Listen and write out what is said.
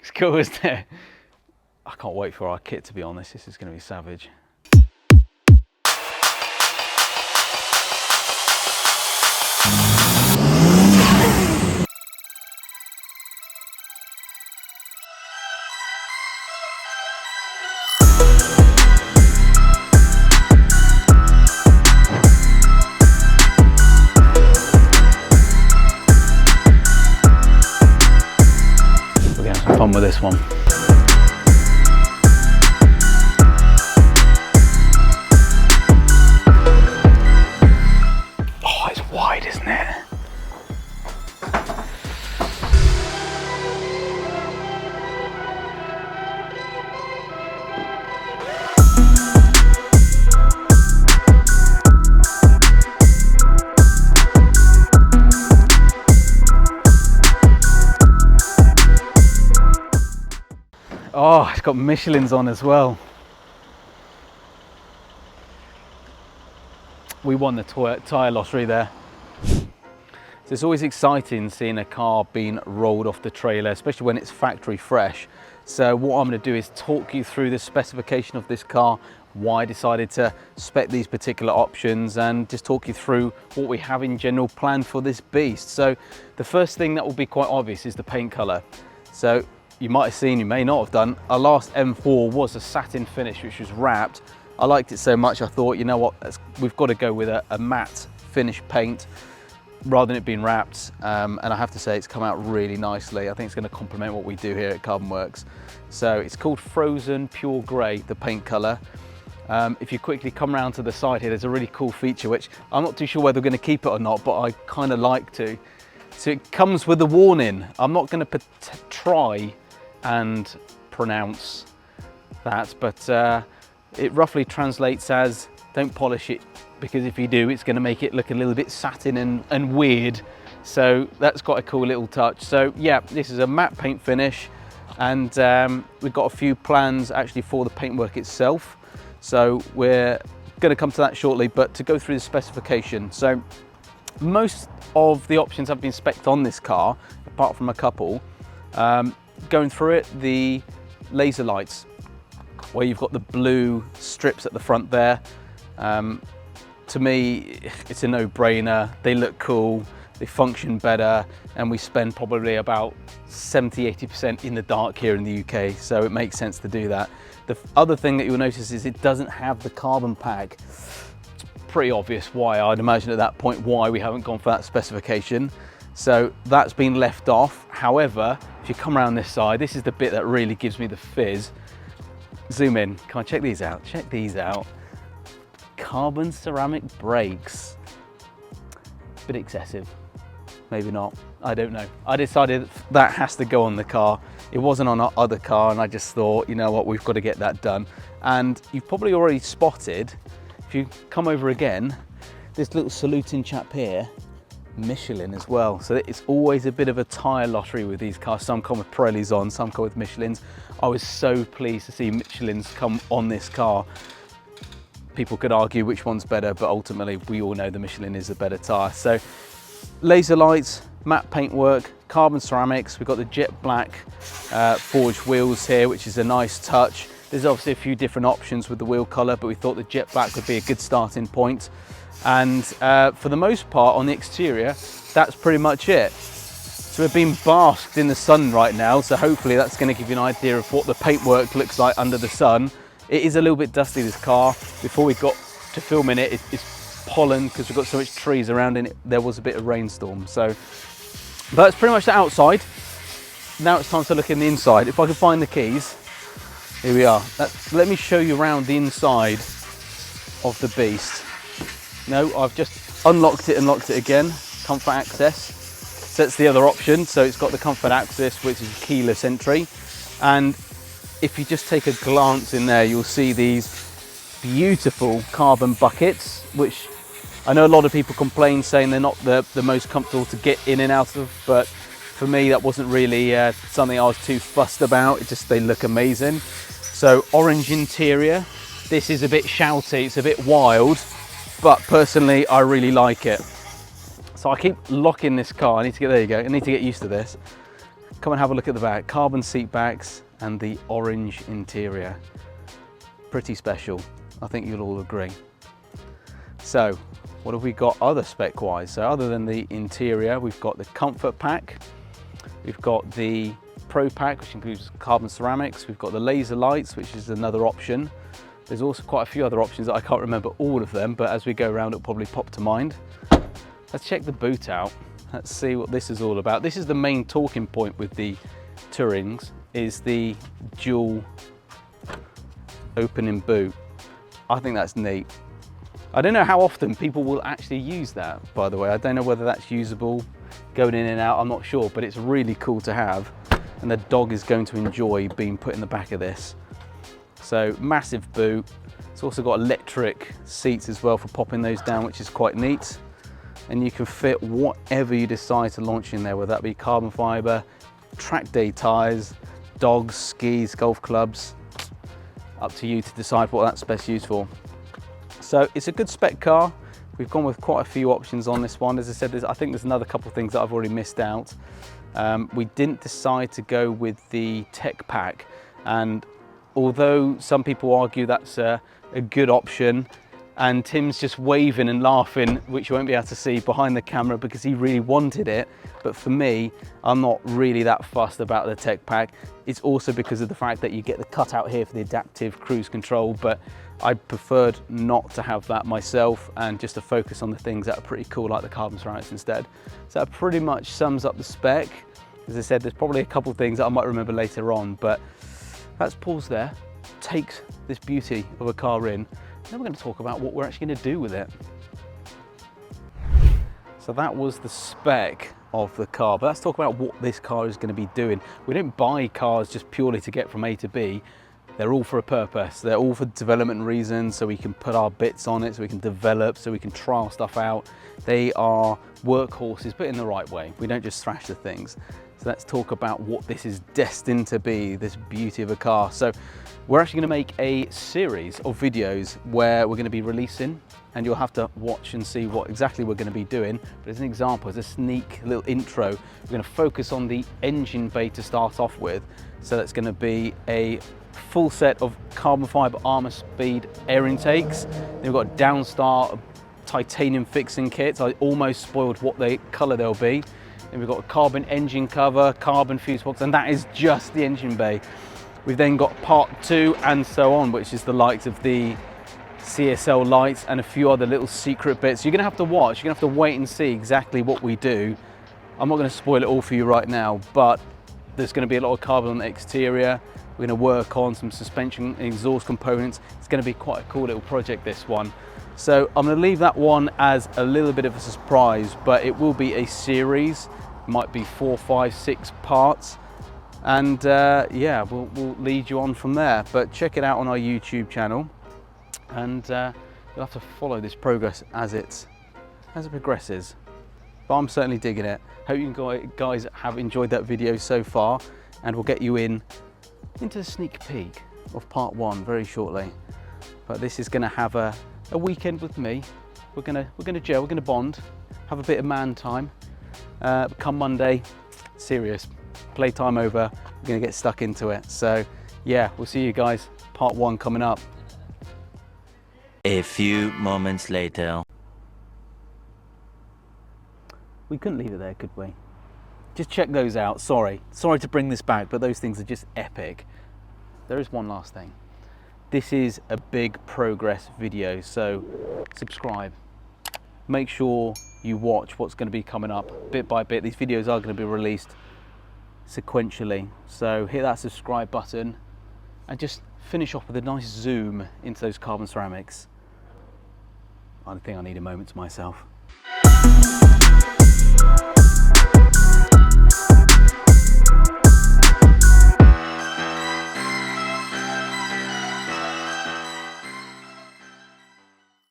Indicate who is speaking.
Speaker 1: It's cool, isn't it? I can't wait for our kit, to be honest. This is going to be savage. We're going to have some fun with this one. Oh, it's got Michelin's on as well. We won the tyre lottery there. So it's always exciting seeing a car being rolled off the trailer, especially when it's factory fresh. So what I'm going to do is talk you through the specification of this car, why I decided to spec these particular options, and just talk you through what we have in general planned for this beast. So the first thing that will be quite obvious is the paint colour. So you might have seen, you may not have done, our last M4 was a satin finish which was wrapped. I liked it so much I thought, you know what, we've got to go with a matte finish paint rather than it being wrapped, and I have to say it's come out really nicely. I think it's going to complement what we do here at Carbonwurks. So it's called Frozen Pure Grey, the paint colour. If you quickly come around to the side here, there's a really cool feature which I'm not too sure whether we're going to keep it or not, but I kind of like to. So it comes with a warning. I'm not going to try and pronounce that, but it roughly translates as don't polish it, because if you do, it's going to make it look a little bit satin and weird. So that's quite a cool little touch. So yeah, this is a matte paint finish, and we've got a few plans actually for the paintwork itself. So we're going to come to that shortly, but to go through the specification. So most of the options have been spec'd on this car, apart from a couple. Going through it, the laser lights, where you've got the blue strips at the front there. To me, it's a no-brainer. They look cool, they function better, and we spend probably about 70–80% in the dark here in the UK, so it makes sense to do that. The other thing that you'll notice is it doesn't have the carbon pack. It's pretty obvious why, I'd imagine at that point, why we haven't gone for that specification. So that's been left off. However, if you come around this side, this is the bit that really gives me the fizz. Zoom in, can I check these out? Check these out. Carbon ceramic brakes. Bit excessive, maybe not, I don't know. I decided that has to go on the car. It wasn't on our other car, and I just thought, you know what, we've got to get that done. And you've probably already spotted, if you come over again, this little saluting chap here, Michelin as well. So it's always a bit of a tyre lottery with these cars. Some come with Pirellis on, some come with Michelins. I was so pleased to see Michelins come on this car. People could argue which one's better, but ultimately we all know the Michelin is the better tyre. So laser lights, matte paintwork, carbon ceramics. We've got the jet black forged wheels here, which is a nice touch. There's obviously a few different options with the wheel colour, but we thought the jet black would be a good starting point. And for the most part on the exterior, that's pretty much it. So we're being basked in the sun right now, so hopefully that's going to give you an idea of what the paintwork looks like under the sun. It is a little bit dusty, this car. Before we got to filming it, it's pollen because we've got so much trees around and there was a bit of rainstorm. So, but that's pretty much the outside. Now it's time to look in the inside. If I can find the keys, here we are. Let me show you around the inside of the beast. No, I've just unlocked it and locked it again. Comfort access. So that's the other option. So it's got the comfort access, which is keyless entry. And if you just take a glance in there, you'll see these beautiful carbon buckets, which I know a lot of people complain saying they're not the most comfortable to get in and out of, but for me that wasn't really something I was too fussed about. It just, they look amazing. So orange interior. This is a bit shouty, it's a bit wild, but personally I really like it. So I keep locking this car. I need to get, there you go, I need to get used to this. Come and have a look at the back. Carbon seat backs and the orange interior. Pretty special. I think you'll all agree. So, what have we got other spec-wise? So other than the interior, we've got the comfort pack. We've got the Pro Pack, which includes carbon ceramics. We've got the laser lights, which is another option. There's also quite a few other options that I can't remember all of them, but as we go around, it'll probably pop to mind. Let's check the boot out. Let's see what this is all about. This is the main talking point with the Tourings, is the dual opening boot. I think that's neat. I don't know how often people will actually use that, by the way. I don't know whether that's usable going in and out, I'm not sure, but it's really cool to have. And the dog is going to enjoy being put in the back of this. So massive boot. It's also got electric seats as well for popping those down, which is quite neat. And you can fit whatever you decide to launch in there, whether that be carbon fiber, track day tires, dogs, skis, golf clubs. Up to you to decide what that's best used for. So it's a good spec car. We've gone with quite a few options on this one. As I said, I think there's another couple of things that I've already missed out. We didn't decide to go with the tech pack, and although some people argue that's a good option, and Tim's just waving and laughing, which you won't be able to see behind the camera because he really wanted it, but for me, I'm not really that fussed about the tech pack. It's also because of the fact that you get the cutout here for the adaptive cruise control, but I preferred not to have that myself and just to focus on the things that are pretty cool, like the carbon ceramics instead. So that pretty much sums up the spec. As I said, there's probably a couple of things that I might remember later on, but let's pause there, take this beauty of a car in, and then we're going to talk about what we're actually going to do with it. So that was the spec of the car, but let's talk about what this car is going to be doing. We don't buy cars just purely to get from A to B. They're all for a purpose. They're all for development reasons, so we can put our bits on it, so we can develop, so we can trial stuff out. They are workhorses, but in the right way. We don't just thrash the things. So let's talk about what this is destined to be, this beauty of a car. So we're actually going to make a series of videos where we're going to be releasing, and you'll have to watch and see what exactly we're going to be doing. But as an example, as a sneak little intro, we're going to focus on the engine bay to start off with. So that's going to be a full set of carbon fiber armor speed air intakes. Then we've got Downstar titanium fixing kits. I almost spoiled what colour they'll be. Then we've got a carbon engine cover, carbon fuse box, and that is just the engine bay. We've then got part 2 and so on, which is the likes of the CSL lights and a few other little secret bits. You're going to have to watch, you're going to have to wait and see exactly what we do. I'm not going to spoil it all for you right now, but there's going to be a lot of carbon on the exterior. We're going to work on some suspension and exhaust components. It's going to be quite a cool little project, this one. So I'm going to leave that one as a little bit of a surprise, but it will be a series. It might be 4, 5, 6 parts. And yeah, we'll lead you on from there. But check it out on our YouTube channel, and you'll have to follow this progress as it progresses. But I'm certainly digging it. Hope you guys have enjoyed that video so far, and we'll get you into a sneak peek of part 1 very shortly. But this is going to have a weekend with me. We're gonna gel, we're gonna bond, have a bit of man time. Come Monday, serious playtime over. We're gonna get stuck into it. So yeah, we'll see you guys. Part 1 coming up.
Speaker 2: A few moments later.
Speaker 1: We couldn't leave it there, could we? Just check those out. Sorry to bring this back, but those things are just epic. There is one last thing. This is a big progress video, so subscribe. Make sure you watch what's going to be coming up bit by bit. These videos are going to be released sequentially, so hit that subscribe button and just finish off with a nice zoom into those carbon ceramics. I think I need a moment to myself.